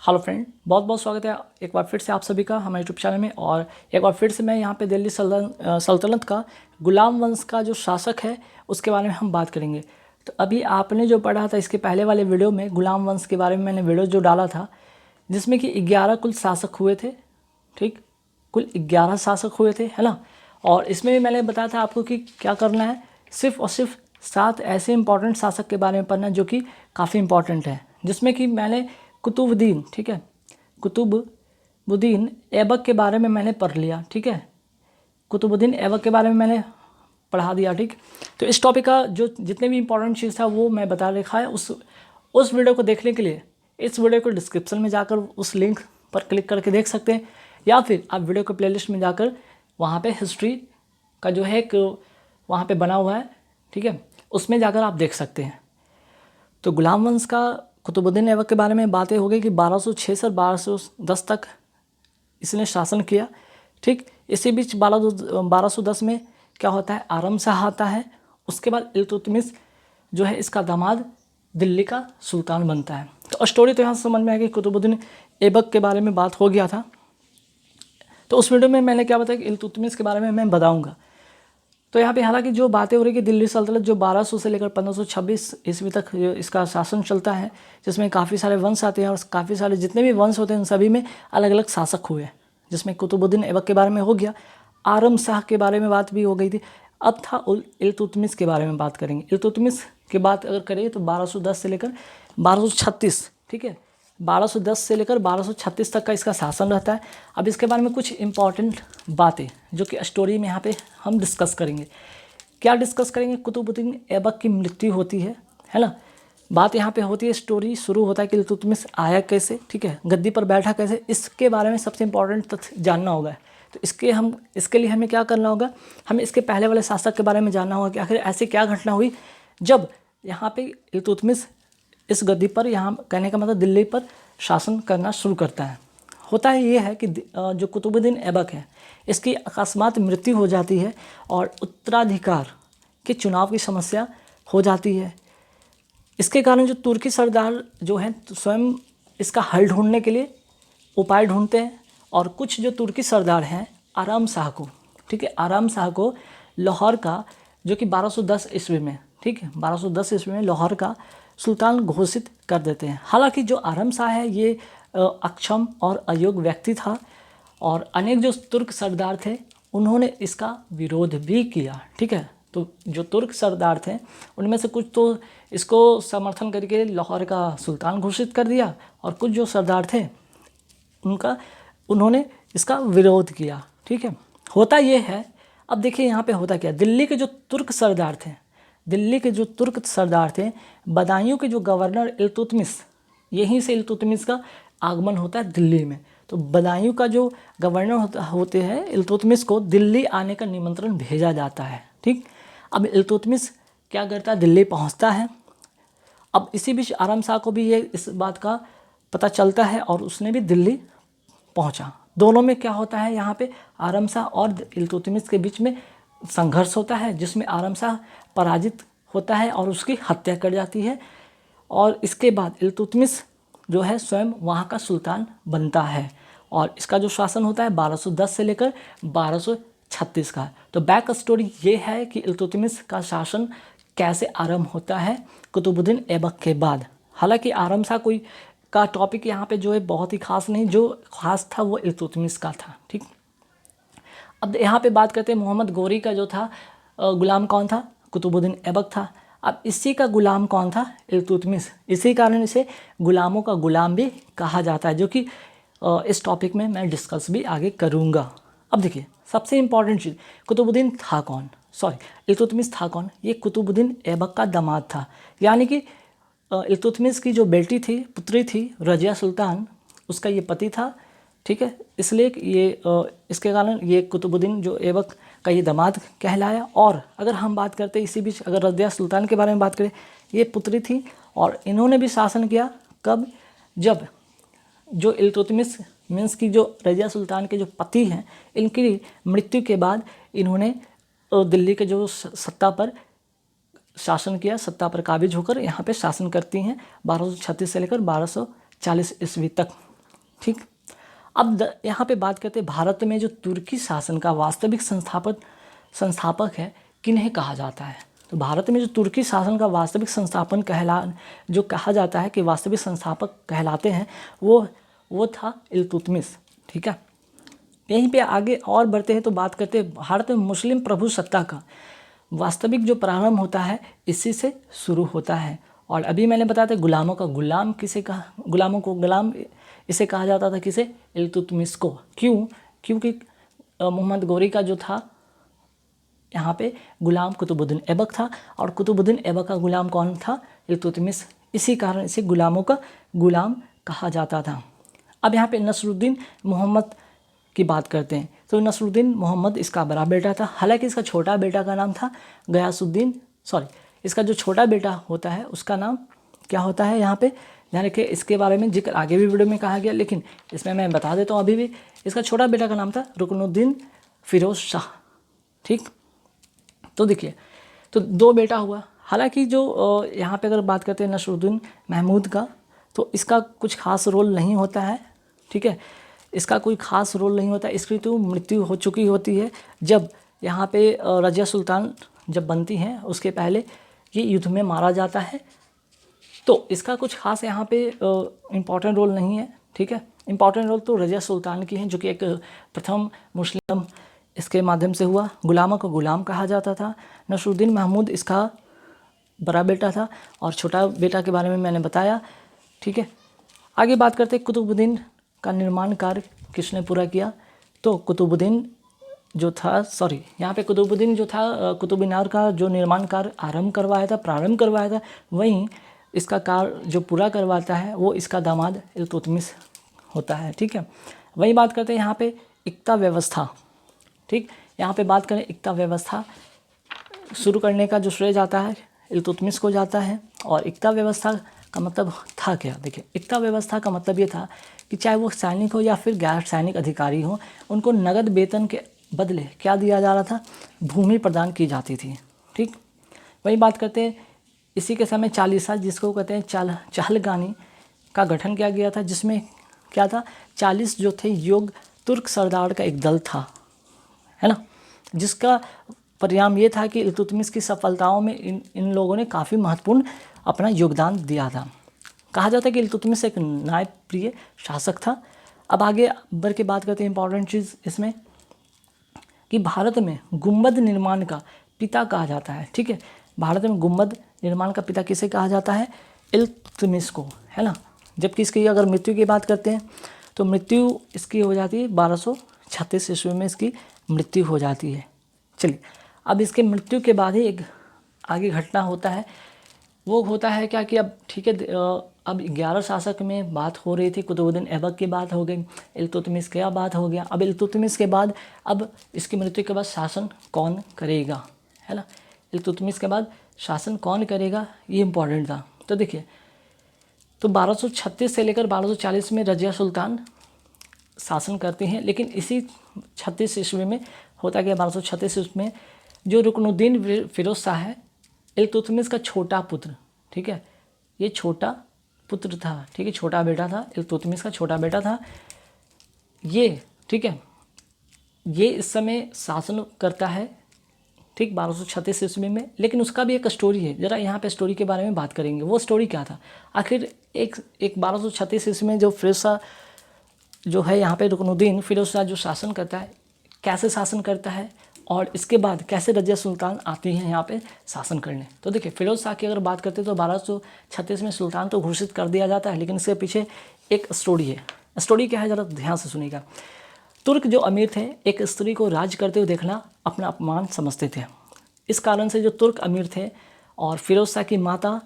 Hello friend, बहुत बहुत स्वागत है एक बार फिर से आप सभी का हमारे यूट्यूब चैनल में। और एक बार फिर से मैं यहाँ पे दिल्ली सल्तनत का गुलाम वंश का जो शासक है उसके बारे में हम बात करेंगे। तो अभी आपने जो पढ़ा था इसके पहले वाले वीडियो में गुलाम वंश के बारे में मैंने वीडियो जो डाला था, जिसमें कि 11 कुल शासक हुए थे। ठीक, कुल 11 शासक हुए थे, है ना। और इसमें भी मैंने बताया था आपको कि क्या करना है, सिर्फ और सिर्फ 7 ऐसे इंपॉर्टेंट शासक के बारे में पढ़ना जो कि काफ़ी इंपॉर्टेंट है, जिसमें कि मैंने कुतुबुद्दीन, ठीक है, कुतुबुद्दीन ऐबक के बारे में मैंने पढ़ लिया। ठीक है, कुतुबुद्दीन ऐबक के बारे में मैंने पढ़ा दिया। ठीक, तो इस टॉपिक का जो जितने भी इंपॉर्टेंट चीज़ था वो मैं बता रखा है। उस वीडियो को देखने के लिए इस वीडियो को डिस्क्रिप्शन में जाकर उस लिंक पर क्लिक करके देख सकते हैं, या फिर आप वीडियो के प्लेलिस्ट में जाकर वहाँ पे हिस्ट्री का जो है एक वहाँ पे बना हुआ है, ठीक है, उसमें जाकर आप देख सकते हैं। तो गुलाम वंश का कुतुबुद्दीन ऐबक के बारे में बातें हो गई कि 1206 से 1210 तक इसने शासन किया। ठीक, इसी बीच 1210 में क्या होता है, आरम शाह आता है। उसके बाद इल्तुतमिश जो है इसका दामाद दिल्ली का सुल्तान बनता है। तो स्टोरी तो यहाँ समझ में आ गई, कुतुबुद्दीन ऐबक के बारे में बात हो गया था। तो उस वीडियो में मैंने क्या बताया कि इल्तुतमिश के बारे में मैं बताऊँगा। तो यहाँ पे हालांकि जो बातें हो रही कि दिल्ली सल्तनत जो 1200 से लेकर 1526 ईस्वी तक इसका शासन चलता है, जिसमें काफ़ी सारे वंश आते हैं और काफ़ी सारे जितने भी वंश होते हैं उन सभी में अलग अलग शासक हुए, जिसमें कुतुबुद्दीन ऐबक के बारे में हो गया, आरम शाह के बारे में बात भी हो गई थी। अब था इल्तुतमिश के बारे में बात करेंगे। इल्तुतमिश की बात अगर करें तो 1210 से लेकर 1236, ठीक है, 1210 से लेकर 1236 तक का इसका शासन रहता है। अब इसके बारे में कुछ इंपॉर्टेंट बातें जो कि स्टोरी में यहाँ पे हम डिस्कस करेंगे। क्या डिस्कस करेंगे, कुतुबुद्दीन ऐबक की मृत्यु होती है ना। बात यहाँ पे होती है, स्टोरी शुरू होता है कि इल्तुतमिश आया कैसे, ठीक है, गद्दी पर बैठा कैसे, इसके बारे में सबसे इंपॉर्टेंट तथ्य जानना होगा। तो इसके लिए हमें क्या करना होगा, हमें इसके पहले वाले शासक के बारे में जानना होगा कि आखिर ऐसी क्या घटना हुई जब यहाँ पे इल्तुतमिश इस गद्दी पर, यहाँ कहने का मतलब दिल्ली पर शासन करना शुरू करता है। होता है ये है कि जो कुतुबुद्दीन ऐबक है इसकी अकस्मात मृत्यु हो जाती है और उत्तराधिकार के चुनाव की समस्या हो जाती है। इसके कारण जो तुर्की सरदार जो हैं तो स्वयं इसका हल ढूंढने के लिए उपाय ढूंढते हैं, और कुछ जो तुर्की सरदार हैं आराम शाह को, ठीक है, आराम शाह को लाहौर का, जो कि 1210 ईस्वी में, ठीक है, 1210 ईस्वी में लाहौर का सुल्तान घोषित कर देते हैं। हालांकि जो आरम शाह है ये अक्षम और अयोग्य व्यक्ति था, और अनेक जो तुर्क सरदार थे उन्होंने इसका विरोध भी किया। ठीक है, तो जो तुर्क सरदार थे उनमें से कुछ तो इसको समर्थन करके लाहौर का सुल्तान घोषित कर दिया, और कुछ जो सरदार थे उन्होंने इसका विरोध किया। ठीक है, होता ये है, अब देखिए यहाँ पे होता क्या, दिल्ली के जो तुर्क सरदार थे, दिल्ली के जो तुर्क सरदार थे, बदायूं के जो गवर्नर इल्तुतमिश, यहीं से इल्तुतमिश का आगमन होता है दिल्ली में। तो बदायूं का जो गवर्नर होते हैं इल्तुतमिश को दिल्ली आने का निमंत्रण भेजा जाता है। ठीक, अब इल्तुतमिश क्या करता है, दिल्ली पहुंचता है। अब इसी बीच आरम शाह को भी ये इस बात का पता चलता है और उसने भी दिल्ली पहुंचा। दोनों में क्या होता है, यहाँ पे आरम शाह और इल्तुतमिश के बीच में संघर्ष होता है, जिसमें आरम शाह पराजित होता है और उसकी हत्या कर जाती है। और इसके बाद इल्तुतमिश जो है स्वयं वहाँ का सुल्तान बनता है, और इसका जो शासन होता है 1210 से लेकर 1236 का। तो बैक स्टोरी ये है कि इल्तुतमिश का शासन कैसे आरंभ होता है कुतुबुद्दीन ऐबक के बाद। हालांकि आरम शाह कोई का टॉपिक यहाँ पे जो है बहुत ही खास नहीं, जो खास था वो इल्तुतमिश का था। ठीक, अब यहाँ पे बात करते हैं मोहम्मद गोरी का जो था गुलाम कौन था, कुतुबुद्दीन ऐबक था। अब इसी का गुलाम कौन था, इल्तुतमिश। इसी कारण इसे गुलामों का गुलाम भी कहा जाता है, जो कि इस टॉपिक में मैं डिस्कस भी आगे करूँगा। अब देखिए सबसे इम्पॉर्टेंट चीज़, कुतुबुद्दीन था कौन, सॉरी इल्तुतमिश था कौन, ये कुतुबुद्दीन ऐबक का दामाद था। यानी कि इल्तुतमिश की जो बेटी थी, पुत्री थी रजिया सुल्तान, उसका ये पति था। ठीक है, इसलिए ये इसके कारण ये कुतुबुद्दीन जो ऐबक का ये दामाद कहलाया। और अगर हम बात करते इसी बीच अगर रजिया सुल्तान के बारे में बात करें, ये पुत्री थी और इन्होंने भी शासन किया। कब, जब जो इल्तुतमिश मीन्स की जो रजिया सुल्तान के जो पति हैं, इनकी मृत्यु के बाद इन्होंने दिल्ली के जो सत्ता पर शासन किया, सत्ता पर काबिज होकर यहाँ पे शासन करती हैं 1236 से लेकर 1240 ईस्वी तक। ठीक। अब यहाँ पे बात करते हैं भारत में जो तुर्की शासन का वास्तविक संस्थापक है किन्हें कहा जाता है। तो भारत में जो तुर्की शासन का वास्तविक जो कहा जाता है कि वास्तविक संस्थापक कहलाते हैं वो था इल्तुतमिश। ठीक है, यहीं पे आगे और बढ़ते हैं तो बात करते हैं भारत में मुस्लिम प्रभु सत्ता का वास्तविक जो प्रारंभ होता है इसी से शुरू होता है। और अभी मैंने बताया था गुलामों का गुलाम किसे कहा, गुलामों को गुलाम इसे कहा जाता था, किसे, इल्तुतमिश को। क्यों? क्योंकि मोहम्मद गौरी का जो था यहाँ पे गुलाम कुतुबुद्दीन ऐबक था और कुतुबुद्दीन ऐबक का गुलाम कौन था, इल्तुतमिश। इसी कारण इसे गुलामों का गुलाम कहा जाता था। अब यहाँ पे नसरुद्दीन मोहम्मद की बात करते हैं। तो नसरुद्दीन मोहम्मद इसका बड़ा बेटा था, हालांकि इसका छोटा बेटा का नाम था गयासुद्दीन, इसका जो छोटा बेटा होता है उसका नाम क्या होता है, यहाँ पे ध्यान रखिए। इसके बारे में जिक्र आगे भी वीडियो में कहा गया, लेकिन इसमें मैं बता देता हूँ अभी भी। इसका छोटा बेटा का नाम था रुकनुद्दीन फिरोज शाह। ठीक, तो देखिए, तो 2 बेटा हुआ। हालांकि जो यहाँ पे अगर बात करते हैं नसरुद्दीन महमूद का, तो इसका कुछ खास रोल नहीं होता है। ठीक है, इसका कोई खास रोल नहीं होता। इसकी तो मृत्यु हो चुकी होती है जब यहाँ पे रजिया सुल्तान जब बनती हैं, उसके पहले ये युद्ध में मारा जाता है। तो इसका कुछ खास यहाँ पे इम्पॉर्टेंट रोल नहीं है। ठीक है, इम्पॉर्टेंट रोल तो रजिया सुल्तान की है, जो कि एक प्रथम मुस्लिम इसके माध्यम से हुआ। गुलामों को गुलाम कहा जाता था। नसरुद्दीन महमूद इसका बड़ा बेटा था और छोटा बेटा के बारे में मैंने बताया। ठीक है, आगे बात करते हैं कुतुबुद्दीन का निर्माण कार्य किसने पूरा किया। तो कुतुबुद्दीन जो था, यहाँ पे कुतुबुद्दीन जो था, कुतुब मीनार का जो निर्माण कार्य प्रारंभ करवाया था, वहीं इसका कार्य जो पूरा करवाता है वो इसका दामाद इल्तुतमिश होता है। ठीक है, वही बात करते हैं यहाँ पे इक्ता व्यवस्था। ठीक, यहाँ पे बात करें इक्ता व्यवस्था शुरू करने का जो श्रेय जाता है इल्तुतमिश को जाता है। और इक्ता व्यवस्था का मतलब था क्या, देखिए, इक्ता व्यवस्था का मतलब ये था कि चाहे वो सैनिक हो या फिर गैर सैनिक अधिकारी हो, उनको नगद वेतन के बदले क्या दिया जा रहा था, भूमि प्रदान की जाती थी। ठीक, वही बात करते हैं इसी के समय चालीसा, जिसको कहते हैं चहलगानी का गठन किया गया था, जिसमें क्या था, 40 जो थे योग्य तुर्क सरदार का एक दल था, है ना, जिसका परिणाम ये था कि इल्तुतमिश की सफलताओं में इन लोगों ने काफ़ी महत्वपूर्ण अपना योगदान दिया था। कहा जाता है कि इल्तुतमिश एक न्यायप्रिय शासक था। अब आगे बढ़ के बात करते हैं इंपॉर्टेंट चीज़ इसमें कि भारत में गुंबद निर्माण का पिता कहा जाता है। ठीक है, भारत में गुंबद निर्माण का पिता किसे कहा जाता है, इल्तुतमिश को, है ना। जबकि इसकी अगर मृत्यु की बात करते हैं तो मृत्यु इसकी हो जाती है 1236 ईस्वी में इसकी मृत्यु हो जाती है। चलिए, अब इसके मृत्यु के बाद ही एक आगे घटना होता है, वो होता है क्या कि अब ठीक है, अब 11 शासक में बात हो रही थी, कुतुबुद्दीन ऐबक की बात हो गई, इल्तुतमिश की बात हो गया। अब इल्तुतमिश के बाद अब इसकी मृत्यु के बाद शासन कौन करेगा, है ना, इल्तुतमिश के बाद शासन कौन करेगा, ये इम्पोर्टेंट था। तो देखिए, तो 1236 से लेकर 1240 में रजिया सुल्तान शासन करते हैं, लेकिन इसी 36 ईस्वी में होता गया 1236 ईस्वी में जो रुकनुद्दीन फिरोज शाह है, इल्तुतमिश का छोटा पुत्र, ठीक है, ये छोटा पुत्र था, ठीक है, छोटा बेटा था, इल्तुतमिश का छोटा बेटा था ये, ठीक है, ये इस समय शासन करता है, ठीक, 1236 ईस्वी में। लेकिन उसका भी एक स्टोरी है, ज़रा यहाँ पे स्टोरी के बारे में बात करेंगे। वो स्टोरी क्या था, आखिर एक 1236 ईस्वी में जो फिरोज शाह जो है यहाँ पे रुकनुद्दीन फिरोज शाह जो शासन करता है, कैसे शासन करता है, और इसके बाद कैसे रजिया सुल्तान आती हैं यहाँ पे शासन करने। तो देखिए, फिरोज शाह की अगर बात करते हैं तो 1236 में सुल्तान तो घोषित कर दिया जाता है, लेकिन इसके पीछे एक स्टोरी है। स्टोरी क्या है, ज़रा ध्यान से सुनिएगा। तुर्क जो अमीर थे, एक स्त्री को राज करते हुए देखना अपना अपमान समझते थे। इस कारण से जो तुर्क अमीर थे और फिरोज शाह की माता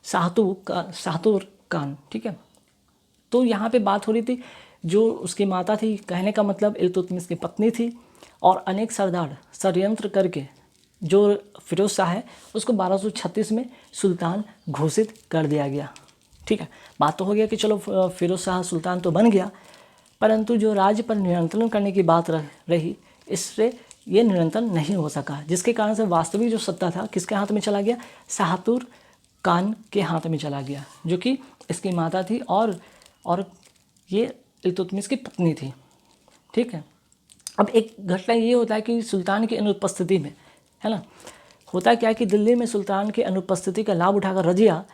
शाहतूर खान, ठीक है, तो यहाँ पे बात हो रही थी, जो उसकी माता थी, कहने का मतलब इल्तुतमिश की पत्नी थी, और अनेक सरदार षड्यंत्र करके जो फिरोज शाह है उसको 1236 में सुल्तान घोषित कर दिया गया। ठीक है, बात तो हो गया कि चलो फिरोज शाह सुल्तान तो बन गया, परंतु जो राज्य पर नियंत्रण करने की बात रही, इससे ये नियंत्रण नहीं हो सका, जिसके कारण से वास्तविक जो सत्ता था किसके हाथ में चला गया, शाहतूर खान के हाथ में चला गया, जो कि इसकी माता थी और ये इल्तुतमिश की पत्नी थी, ठीक है। अब एक घटना ये होता है कि सुल्तान की अनुपस्थिति में, है ना, होता क्या है कि दिल्ली में सुल्तान की अनुपस्थिति का लाभ उठाकर रजिया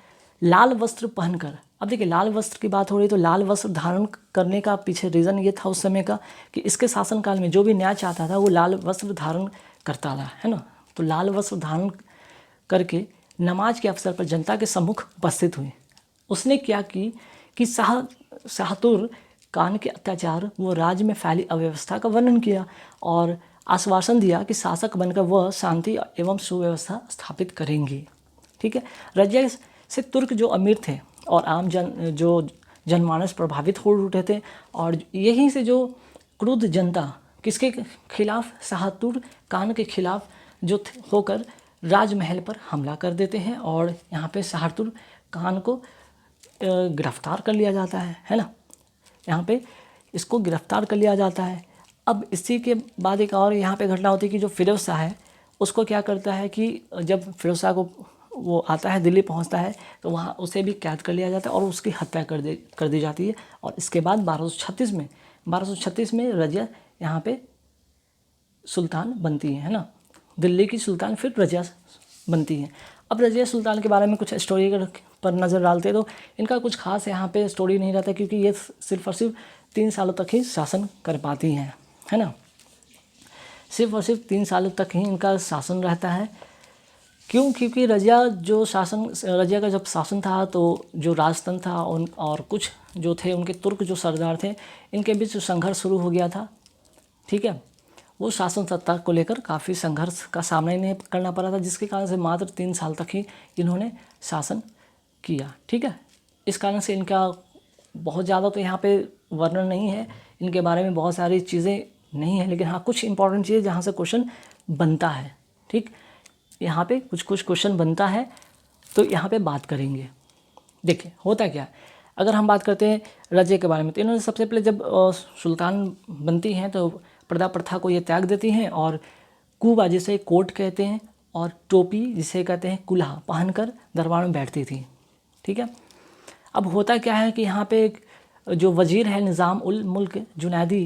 लाल वस्त्र पहनकर, अब देखिए लाल वस्त्र की बात हो रही तो लाल वस्त्र धारण करने का पीछे रीज़न ये था उस समय का कि इसके शासनकाल में जो भी न्याय चाहता था वो लाल वस्त्र धारण करता था, है ना। तो लाल वस्त्र धारण करके नमाज के अवसर पर जनता के सम्मुख उपस्थित हुई। उसने क्या की कि शाहतुर खान के अत्याचार व राज्य में फैली अव्यवस्था का वर्णन किया और आश्वासन दिया कि शासक बनकर वह शांति एवं सुव्यवस्था स्थापित करेंगे, ठीक है। रजिया से तुर्क जो अमीर थे और आम जनमानस प्रभावित हो उठे थे और यहीं से जो क्रुद्ध जनता किसके खिलाफ, शाहतुर खान के खिलाफ जो होकर राजमहल पर हमला कर देते हैं और यहाँ पे शाहतुर खान को गिरफ्तार कर लिया जाता है ना। यहाँ पे इसको गिरफ्तार कर लिया जाता है। अब इसी के बाद एक और यहाँ पे घटना होती है कि जो फिरोज शाह है उसको क्या करता है कि जब फिरोज शाह को वो आता है, दिल्ली पहुँचता है, तो वहाँ उसे भी कैद कर लिया जाता है और उसकी हत्या कर दी जाती है। और इसके बाद 1236 में रजिया यहाँ पे सुल्तान बनती है ना, दिल्ली की सुल्तान फिर रजिया बनती है। अब रजिया सुल्तान के बारे में कुछ स्टोरी पर नज़र डालते हैं तो इनका कुछ खास यहाँ पे स्टोरी नहीं रहता क्योंकि ये सिर्फ और सिर्फ 3 सालों तक ही शासन कर पाती हैं, है ना। सिर्फ और सिर्फ 3 सालों तक ही इनका शासन रहता है। क्यों? क्योंकि रजिया का जब शासन था तो जो राजतंत्र था और कुछ जो थे उनके तुर्क जो सरदार थे इनके बीच संघर्ष शुरू हो गया था, ठीक है। वो शासन सत्ता को लेकर काफ़ी संघर्ष का सामना इन्हें करना पड़ा था, जिसके कारण से मात्र 3 साल तक ही इन्होंने शासन किया, ठीक है। इस कारण से इनका बहुत ज़्यादा तो यहाँ पे वर्णन नहीं है, इनके बारे में बहुत सारी चीज़ें नहीं है, लेकिन हाँ कुछ इंपॉर्टेंट चीज़ जहाँ से क्वेश्चन बनता है, ठीक। यहाँ पे कुछ क्वेश्चन बनता है तो यहाँ पे बात करेंगे। देखिए होता क्या है, अगर हम बात करते हैं रजिया के बारे में तो इन्होंने सबसे पहले जब सुल्तान बनती हैं तो पर्दा प्रथा को ये त्याग देती हैं और कुबा जिसे कोट कहते हैं और टोपी जिसे कहते हैं कुल्हा पहनकर दरबार में बैठती थी, ठीक है। अब होता क्या है कि यहाँ पे जो वजीर है निज़ाम उल मुल्क जुनैदी,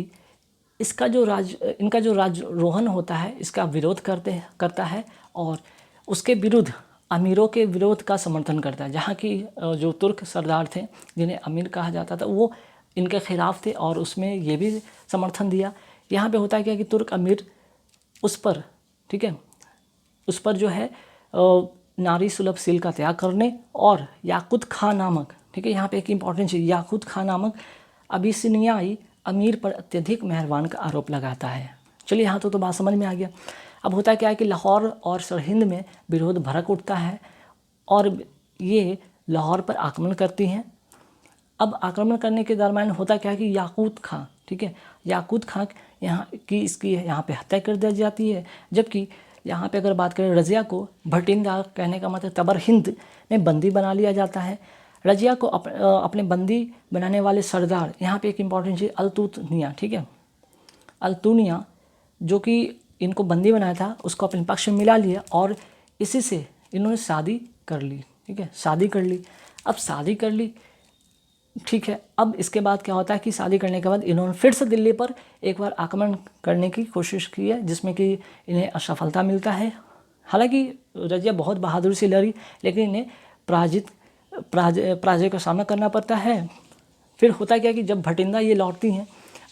इनका जो राजरोहन होता है इसका विरोध करता है और उसके विरुद्ध अमीरों के विरोध का समर्थन करता है। जहाँ की जो तुर्क सरदार थे जिन्हें अमीर कहा जाता था वो इनके खिलाफ थे और उसमें ये भी समर्थन दिया। यहाँ पे होता क्या कि तुर्क अमीर उस पर, ठीक है, उस पर जो है नारी सुलभ सील का त्याग करने और याकूत खां नामक, ठीक है, यहाँ पे एक इम्पॉर्टेंट चीज़, याकूत खां नामक अबिसिनियाई अमीर पर अत्यधिक मेहरबान का आरोप लगाता है। चलिए यहाँ तो बात समझ में आ गया। अब होता क्या है कि लाहौर और सरहिंद में विरोध भड़क उठता है और ये लाहौर पर आक्रमण करती हैं। अब आक्रमण करने के दरम्यान होता क्या है कि याकूत खां, ठीक है, याकूत खां इसकी यहाँ पे हत्या कर दी जाती है। जबकि यहाँ पे अगर बात करें रजिया को भटिंदा कहने का मतलब तबरहिंद में बंदी बना लिया जाता है। रजिया को अपने बंदी बनाने वाले सरदार, यहाँ पे एक इम्पॉर्टेंट चीज़ अल्तुनिया, ठीक है, अल्तुनिया जो कि इनको बंदी बनाया था उसको अपने पक्ष में मिला लिया और इसी से इन्होंने शादी कर ली, ठीक है, शादी कर ली। अब शादी कर ली, ठीक है। अब इसके बाद क्या होता है कि शादी करने के बाद इन्होंने फिर से दिल्ली पर एक बार आक्रमण करने की कोशिश की है जिसमें कि इन्हें असफलता मिलता है। हालांकि रजिया बहुत बहादुरी से लड़ी लेकिन इन्हें पराजय का सामना करना पड़ता है। फिर होता क्या कि जब भटिंदा ये लौटती हैं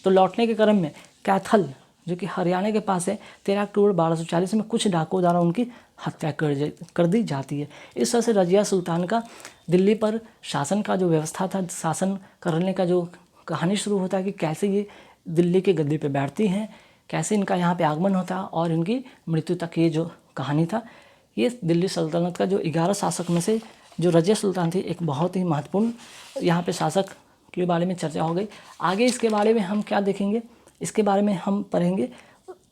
तो लौटने के क्रम में कैथल जो कि हरियाणा के पास है 13 अक्टूबर 1240 में कुछ डाकुओं द्वारा उनकी हत्या कर दी जाती है। इस तरह से रजिया सुल्तान का दिल्ली पर शासन का जो व्यवस्था था, शासन करने का जो कहानी शुरू होता है कि कैसे ये दिल्ली के गद्दी पे बैठती हैं, कैसे इनका यहाँ पे आगमन होता और इनकी मृत्यु तक ये जो कहानी था, ये दिल्ली सल्तनत का जो 11 शासक में से जो रजिया सुल्तान थी एक बहुत ही महत्वपूर्ण यहाँ पे शासक के बारे में चर्चा हो गई। आगे इसके बारे में हम क्या देखेंगे, इसके बारे में हम पढ़ेंगे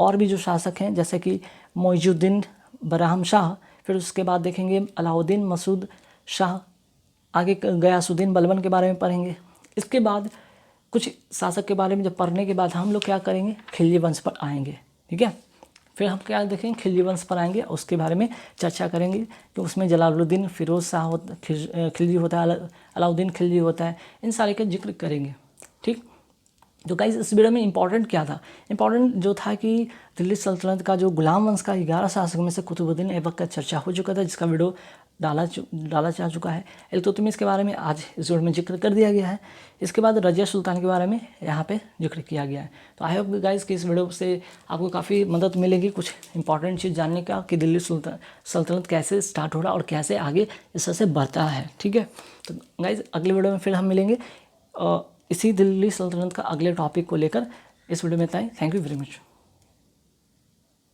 और भी जो शासक हैं जैसे कि मोइजुद्दीन बरहम शाह, फिर उसके बाद देखेंगे अलाउद्दीन मसूद शाह, आगे गयासुद्दीन बलबन के बारे में पढ़ेंगे। इसके बाद कुछ शासक के बारे में जब पढ़ने के बाद हम लोग क्या करेंगे, खिलजी वंश पर आएंगे, ठीक है। फिर हम क्या देखेंगे, खिलजी वंश पर आएंगे, उसके बारे में चर्चा करेंगे कि उसमें जलालुद्दीन फिरोज शाह खिलजी होता है, अलाउद्दीन खिलजी होता है, इन सारे का जिक्र करेंगे, ठीक। तो गाइस इस वीडियो में इंपॉर्टेंट क्या था, इंपॉर्टेंट जो था कि दिल्ली सल्तनत का जो गुलाम वंश का 11 शासकों में से कुतुबुद्दीन ऐबक का चर्चा हो चुका था, जिसका वीडियो डाला जा चुका है। इल्तुतमिश के बारे में आज इस वीडियो में जिक्र कर दिया गया है। इसके बाद रजिया सुल्तान के बारे में यहाँ पे जिक्र किया गया है। तो आई होप गाइस कि इस वीडियो से आपको काफ़ी मदद मिलेगी कुछ इंपॉर्टेंट चीज़ जानने का कि दिल्ली सल्तनत कैसे स्टार्ट हो रहा और कैसे आगे इस तरह से बढ़ता है। ठीक है, तो गाइस अगले वीडियो में फिर हम मिलेंगे इसी दिल्ली सल्तनत का अगले टॉपिक को लेकर। इस वीडियो में इतना ही। Thank you very much.